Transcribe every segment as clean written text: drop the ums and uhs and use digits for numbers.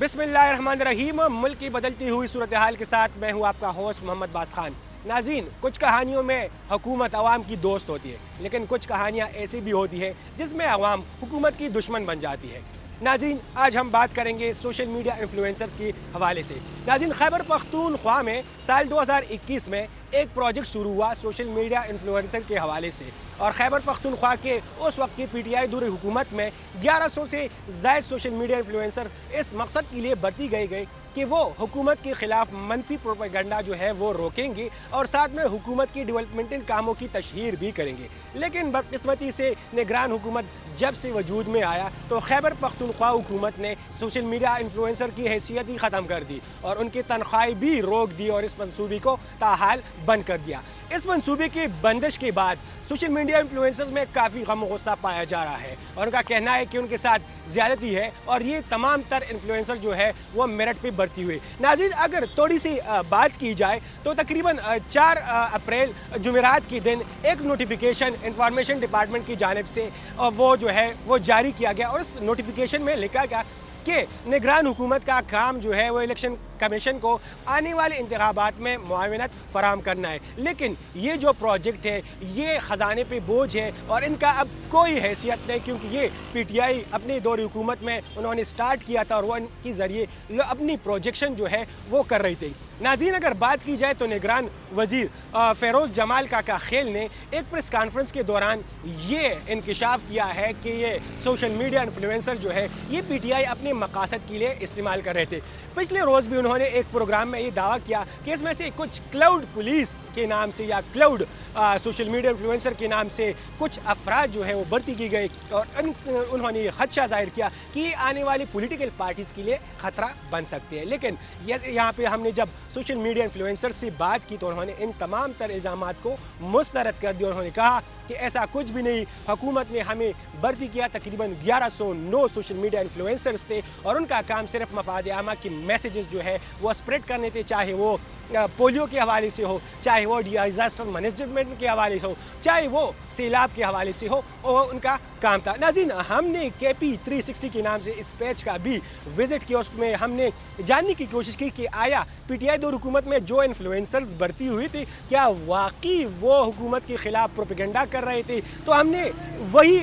बिस्मिल्लाहिर्रहमानिर्रहीम। मुल्क की बदलती हुई सूरत हाल के साथ मैं हूँ आपका होस्ट मोहम्मद बास खान। नाज़रीन, कुछ कहानियों में हुकूमत अवाम की दोस्त होती है, लेकिन कुछ कहानियाँ ऐसी भी होती है जिसमें अवाम हुकूमत की दुश्मन बन जाती है। नाज़रीन, आज हम बात करेंगे सोशल मीडिया इन्फ्लुएंसर्स के हवाले से। नाज़रीन, खैबर पख्तूनख्वा में साल 2021 में एक प्रोजेक्ट शुरू हुआ सोशल मीडिया इन्फ्लुएंसर के हवाले से, और खैबर पख्तूनख्वा के उस वक्त की पीटीआई दूर हुकूमत में 1100 से ज़ायद सोशल मीडिया इन्फ्लुएंसर इस मकसद के लिए भर्ती गए कि वो हुकूमत के ख़िलाफ़ मनफी प्रोपेगेंडा जो है वो रोकेंगे और साथ में हुकूमत की डेवलपमेंटल कामों की तशहीर भी करेंगे। लेकिन बदकिस्मती से निगरान हुकूमत जब से वजूद में आया तो खैबर पख्तूनख्वा हुकूमत ने सोशल मीडिया इन्फ्लुएंसर की हैसियत ही ख़त्म कर दी और उनकी तनख्वाहें भी रोक दी और इस मंसूबे को ताहाल बंद कर दिया। इस मंसूबे की बंदिश के बाद सोशल मीडिया इन्फ्लुएंसर्स में काफ़ी गम गुस्सा पाया जा रहा है और उनका कहना है कि उनके साथ ज़्यादती है और ये तमाम तर इन्फ्लुएंसर जो है वो मेरिट पे बढ़ती हुई। नाज़रीन, अगर थोड़ी सी बात की जाए तो तकरीबन 4 अप्रैल जुमेरात के दिन एक नोटिफिकेशन इंफॉर्मेशन डिपार्टमेंट की जानिब से वो जो है वो जारी किया गया और उस नोटिफिकेशन में लिखा गया कि निगरान हुकूमत का काम जो है वो इलेक्शन कमीशन को आने वाले इंतखाबात में मुआवनत फराहम करना है। लेकिन ये जो प्रोजेक्ट है ये ख़जाने पे बोझ है और इनका अब कोई हैसियत नहीं, क्योंकि ये पीटीआई अपने दौर हुकूमत में उन्होंने स्टार्ट किया था और वो इनके ज़रिए अपनी प्रोजेक्शन जो है वो कर रही थी। नाज़रीन, अगर बात की जाए तो निगरान वज़ीर फ़ेरोज़ जमाल काका खेल ने एक प्रेस कॉन्फ्रेंस के दौरान ये इंकशाफ किया है कि ये सोशल मीडिया इन्फ्लुएंसर जो है ये पीटीआई अपने मकासद के लिए इस्तेमाल कर रहे थे। पिछले रोज़ भी उन्होंने एक प्रोग्राम में ये दावा किया कि इसमें से कुछ क्लाउड पुलिस के नाम से या क्लाउड सोशल मीडिया इन्फ्लुएंसर के नाम से कुछ अफराद जो है वो भर्ती की गई और उन्होंने ये खदशा जाहिर किया कि ये आने वाली पॉलिटिकल पार्टीज़ के लिए ख़तरा बन सकती है। लेकिन यहाँ पे हमने जब सोशल मीडिया इन्फ्लुएंसर से बात की तो उन्होंने इन तमाम तर इल्ज़ामात को मुस्तरद कर दिया। उन्होंने कहा कि ऐसा कुछ भी नहीं, हुकूमत ने हमें भर्ती किया, तकरीबन 1109 सोशल मीडिया इन्फ्लुएंसर्स थे और उनका काम सिर्फ मफाद आमा की मैसेजेस जो है वो स्प्रेड करने थे, चाहे वो पोलियो के हवाले से हो, चाहे वो डिजास्टर मैनेजमेंट के हवाले से हो, चाहे वो सैलाब के हवाले से हो, वो उनका काम था। नाज़रीन, हमने KP 360 के नाम से इस पेज का भी विज़िट किया, उसमें हमने जानने की कोशिश की कि आया पीटीआई दौर हुकूमत में जो इन्फ्लुएंसर्स भर्ती हुई थी क्या वाकई वो हुकूमत के ख़िलाफ़ प्रोपेगेंडा कर रहे थे। तो हमने वही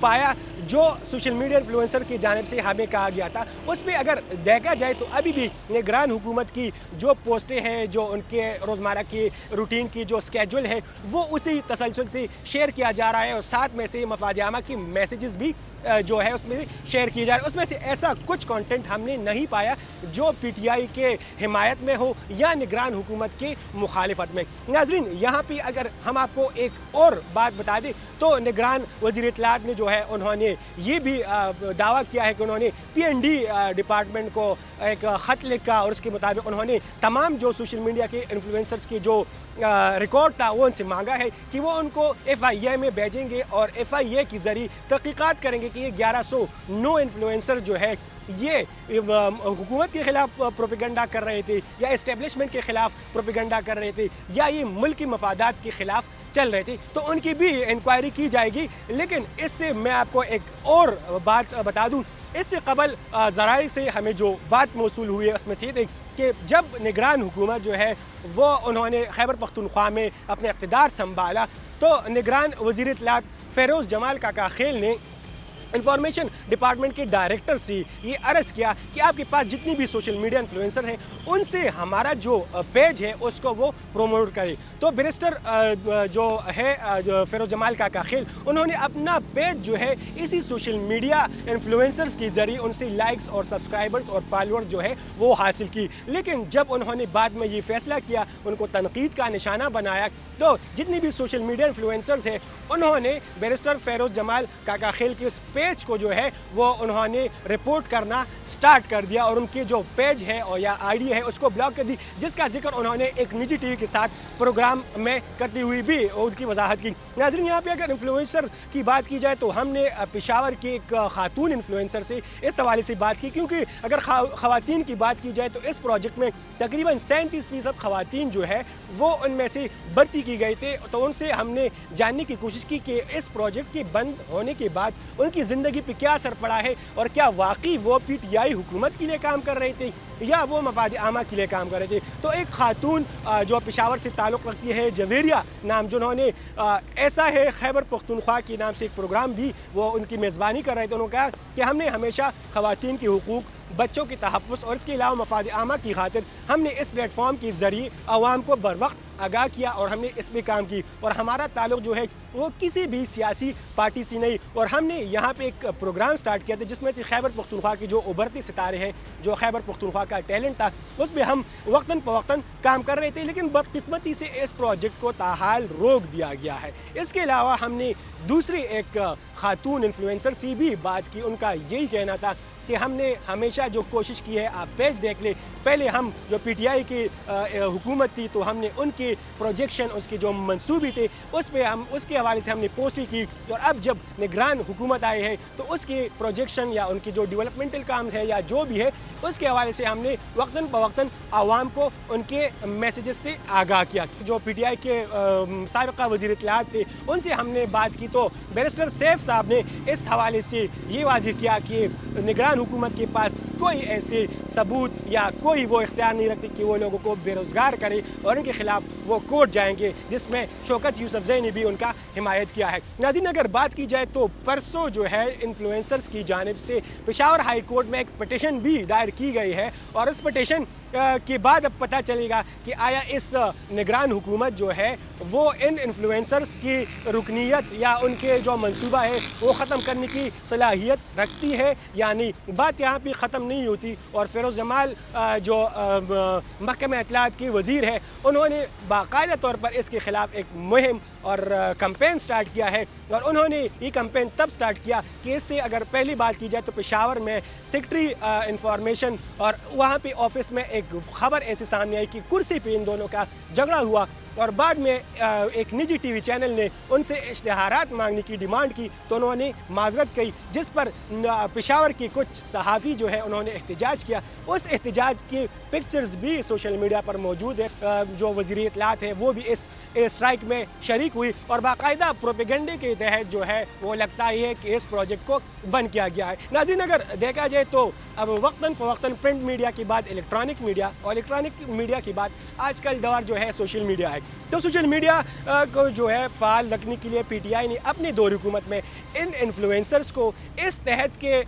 पाया जो सोशल मीडिया इन्फ्लुएंसर की जानिब से हमें कहा गया था। उसमें अगर देखा जाए तो अभी भी निगरान हुकूमत की जो पोस्टें हैं, जो उनके रोज़मर्रा की रूटीन की जो स्केड्यूल है वो उसी तसलसल से शेयर किया जा रहा है और साथ में से मफाद आमा की मैसेजेस भी जो है उसमें शेयर किए जा रहे हैं। उसमें से ऐसा कुछ कंटेंट हमने नहीं पाया जो पीटीआई के हिमायत में हो या निगरान हुकूमत के मुखालिफत में। नाज़रीन, यहाँ पे अगर हम आपको एक और बात बता दें तो निगरान वज़ीर इत्तलात ने जो है उन्होंने ये भी दावा किया है कि उन्होंने PND डिपार्टमेंट को एक ख़त लिखा और उसके मुताबिक उन्होंने तमाम जो सोशल मीडिया के इन्फ्लुएंसर्स की जो रिकॉर्ड था वो उनसे मांगा है कि वो उनको FIA में भेजेंगे और FIA के ज़रिए तहक़ीक़ात करेंगे कि ये 1109 इन्फ्लुएंसर जो है ये हुकूमत के ख़िलाफ़ प्रोपेगेंडा कर रहे थे या इस्टेब्लिशमेंट के ख़िलाफ़ प्रोपेगेंडा कर रहे थे या ये मुल्क की मफादात के ख़िलाफ़ चल रहे थे, तो उनकी भी इंक्वायरी की जाएगी। लेकिन इससे मैं आपको एक और बात बता दूं, इससे कबल ज़राए से हमें जो बात मौसूल हुई है उसमें से ये कि जब निगरान हुकूमत जो है वो उन्होंने खैबर पख्तूनख्वा में अपने इक़्तिदार संभाला तो निगरान वज़ीर इत्तलात फ़ेरोज़ जमाल काका खेल ने इंफॉर्मेशन डिपार्टमेंट के डायरेक्टर से ये अर्ज़ किया कि आपके पास जितनी भी सोशल मीडिया इन्फ्लुएंसर हैं उनसे हमारा जो पेज है उसको वो प्रोमोट करें। तो बैरिस्टर जो है जो फ़ेरोज़ जमाल काका खेल, उन्होंने अपना पेज जो है इसी सोशल मीडिया इन्फ्लुएंसर्स के ज़रिए उनसे लाइक्स और सब्सक्राइबर्स और फॉलोअर्स जो है वो हासिल की। लेकिन जब उन्होंने बाद में ये फ़ैसला किया, उनको तनकीद का निशाना बनाया, तो जितनी भी सोशल मीडिया इन्फ्लुएंसर्स हैं उन्होंने बैरिस्टर फ़ेरोज़ जमाल काका खेल के उस पेज को जो है वो उन्होंने रिपोर्ट करना स्टार्ट कर दिया और उनके जो पेज है और या ID है उसको ब्लॉक कर दी, जिसका जिक्र उन्होंने एक निजी TV के साथ प्रोग्राम में करती हुई भी उसकी वजाहत की। नाज़रीन, यहाँ पे अगर इन्फ्लुएंसर की बात की जाए तो हमने पेशावर की एक खातून इन्फ्लुएंसर से इस हवाले से बात की, क्योंकि अगर ख़वातीन की बात की जाए तो इस प्रोजेक्ट में तकरीबन 37% ख़वातीन जो है वो उनमें से भर्ती की गई थे। तो उनसे हमने जानने की कोशिश की कि इस प्रोजेक्ट के बंद होने के बाद उनकी ज़िंदगी पे क्या असर पड़ा है और क्या वाकई वो PTI हुकूमत के लिए काम कर रहे थे या वो मफाद आमा के लिए काम कर रहे थे। तो एक खातून जो पेशावर से ताल्लुक़ रखती है, जवेरिया नाम, जिन्होंने ऐसा है खैबर पख्तूनख्वा के नाम से एक प्रोग्राम भी वो उनकी मेज़बानी कर रहे थे, उन्होंने कहा कि हमने हमेशा ख़वातीन के हुकूक़, बच्चों के तहफ़्फ़ुज़ और इसके अलावा मफाद आमा की खातिर हमने इस प्लेटफॉर्म के ज़रिए आवाम को बर वक्त आगाह किया और हमने इस पर काम की। और हमारा ताल्लुक़ जो है वो किसी भी सियासी पार्टी से नहीं। और हमने यहाँ पे एक प्रोग्राम स्टार्ट किया था जिसमें से खैबर पख्तूनख्वा के जो उभरते सितारे हैं, जो खैबर पख्तूनख्वा का टैलेंट था, उस पर हम वक्तन फ़वक्तन काम कर रहे थे। लेकिन बदकिस्मती से इस प्रोजेक्ट को ताहाल रोक दिया गया है। इसके अलावा हमने दूसरी एक खातून इन्फ्लुएंसर से भी बात की। उनका यही कहना था कि हमने हमेशा जो कोशिश की है, आप पेज देख ले, पहले हम जो PTI की हुकूमत थी तो हमने उनके प्रोजेक्शन, उसके जो मंसूबे थे उस पर हम उसके हवाले से हमने पोस्टें की। और अब जब निगरान हुकूमत आए हैं तो उसके प्रोजेक्शन या उनके जो डेवलपमेंटल काम है या जो भी है उसके हवाले से हमने वक्तन फ़वक्तन आवाम को उनके मैसेजेस से आगाह किया। जो PTI के साबिक़ा वज़ीर इत्तलाआत थे उनसे हमने बात की तो बैरिस्टर सैफ साहब ने इस हवाले से ये वाज़ेह किया कि निगरान हुकूमत के पास कोई ऐसे सबूत या कोई वो इख्तियार नहीं रखती कि वो लोगों को बेरोज़गार करे और इनके ख़िलाफ़ वो कोर्ट जाएंगे, जिसमें शौकत यूसुफ़ज़ई ने भी उनका हिमायत किया है। नाज़रीन, अगर बात की जाए तो परसों जो है इन्फ्लुएंसर्स की जानिब से पेशावर हाई कोर्ट में एक पटिशन भी दायर की गई है और उस पटिशन के बाद अब पता चलेगा कि आया इस निगरान हुकूमत जो है वो इन इन्फ्लुएंसर्स की रुकनीत या उनके जो मंसूबा है वो ख़त्म करने की सलाहियत रखती है या नहीं। बात यहाँ पे ख़त्म नहीं होती। और फ़िरोज़ जमाल जो महकमा इत्तलाआत के वज़ीर है, उन्होंने बाकायदा तौर पर इसके ख़िलाफ़ एक मुहिम और कैंपेन स्टार्ट किया है। और उन्होंने ये कैंपेन तब स्टार्ट किया कि इससे अगर पहली बात की जाए तो पेशावर में सेक्रेटरी इंफॉर्मेशन और वहाँ पे ऑफिस में एक खबर ऐसे सामने आई कि कुर्सी पे इन दोनों का झगड़ा हुआ और बाद में एक निजी टीवी चैनल ने उनसे इश्तिहारात मांगने की डिमांड की तो उन्होंने माजरत की, जिस पर पेशावर के कुछ सहाफ़ी जो है उन्होंने एहतजाज किया। उस एहतजाज की पिक्चर्स भी सोशल मीडिया पर मौजूद है। जो वज़ीर इत्तलाआत है वो भी इस स्ट्राइक में शरीक हुई और बाकायदा प्रोपेगेंडे के तहत जो है वो लगता ही है कि इस प्रोजेक्ट को बंद किया गया है। नाज़रीन, अगर देखा जाए तो अब वक्तन फ़वक्तन प्रिंट मीडिया के बाद इलेक्ट्रॉनिक मीडिया और इलेक्ट्रॉनिक मीडिया के बाद आजकल दौर जो है सोशल मीडिया है। तो सोशल मीडिया को जो है फ़ाल रखने के लिए PTI ने अपनी दौर हुकूमत में इन इन्फ्लुएंसर्स को इस तहत के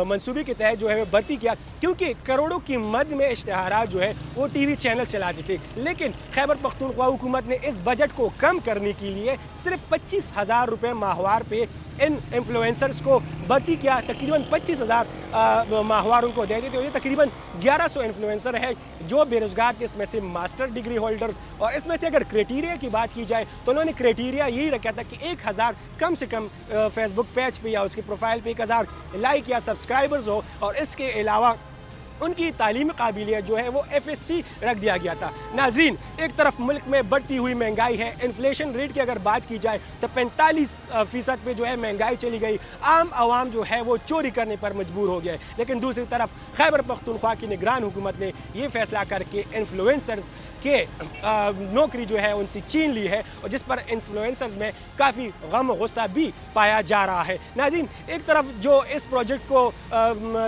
मंसूबे के तहत जो है भर्ती किया, क्योंकि करोड़ों की मद में इश्तिहारात जो है वो TV चैनल चलाते थे। लेकिन खैबर पख्तूनख्वा हुकूमत ने इस बजट को कम करने के लिए सिर्फ 25,000 रुपये माहवार पे इन इन्फ्लुएंसर्स को भर्ती किया। तकरीबन 25,000 माहवार उनको दे देते। ये तकरीबन 1100 इन्फ्लुएंसर है जो बेरोज़गार थे, इसमें से मास्टर डिग्री होल्डर्स। और इसमें से अगर क्राइटेरिया की बात की जाए तो उन्होंने क्राइटेरिया यही रखा था कि 1000 कम से कम फेसबुक पेज पे या उसकी प्रोफाइल पे 1000 लाइक या सब्सक्राइबर्स हो और इसके अलावा उनकी तालीमी काबिलियत जो है वो FSC रख दिया गया था। नाजरीन, एक तरफ मुल्क में बढ़ती हुई महंगाई है, इन्फ्लेशन रेट की अगर बात की जाए तो 45% पे जो है महंगाई चली गई, आम आवाम जो है वो चोरी करने पर मजबूर हो गया है। लेकिन दूसरी तरफ खैबर पख्तूनख्वा की निगरान हुकूमत ने ये फैसला करके इन्फ्लुएंसर्स के नौकरी जो है उनसे छीन ली है और जिस पर इन्फ्लुएंसर्स में काफ़ी गम गुस्सा भी पाया जा रहा है। नाज़रीन, एक तरफ जो इस प्रोजेक्ट को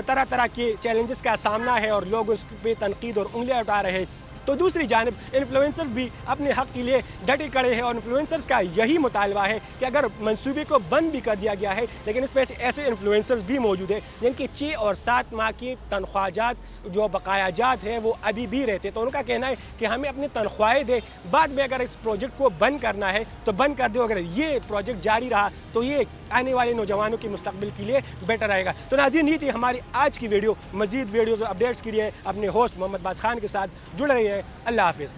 तरह तरह के चैलेंजेस का सामना है और लोग उस पर तनकीद और उंगलियां उठा रहे हैं, तो दूसरी जानिब इन्फ्लुएंसर्स भी अपने हक़ के लिए डटे खड़े हैं और इन्फ्लुएंसर्स का यही मुतालबा है कि अगर मंसूबे को बंद भी कर दिया गया है लेकिन इसमें से ऐसे इन्फ्लुएंसर्स भी मौजूद हैं जिनके 6 और 7 माह की तनख्वाहजात जो बकायाजात हैं वो अभी भी रहते। तो उनका कहना है कि हमें अपनी तनख्वाहें दें, बाद में अगर इस प्रोजेक्ट को बंद करना है तो बंद कर दो। अगर ये प्रोजेक्ट जारी रहा तो ये आने वाले नौजवानों के मुस्तकबिल के लिए बेटर रहेगा। तो नाज़रीन, ये थी हमारी आज की वीडियो। मज़ीद वीडियोज़ और अपडेट्स के लिए अपने होस्ट मोहम्मद बास खान के साथ जुड़ रही है। अल्लाह हाफ़िज़।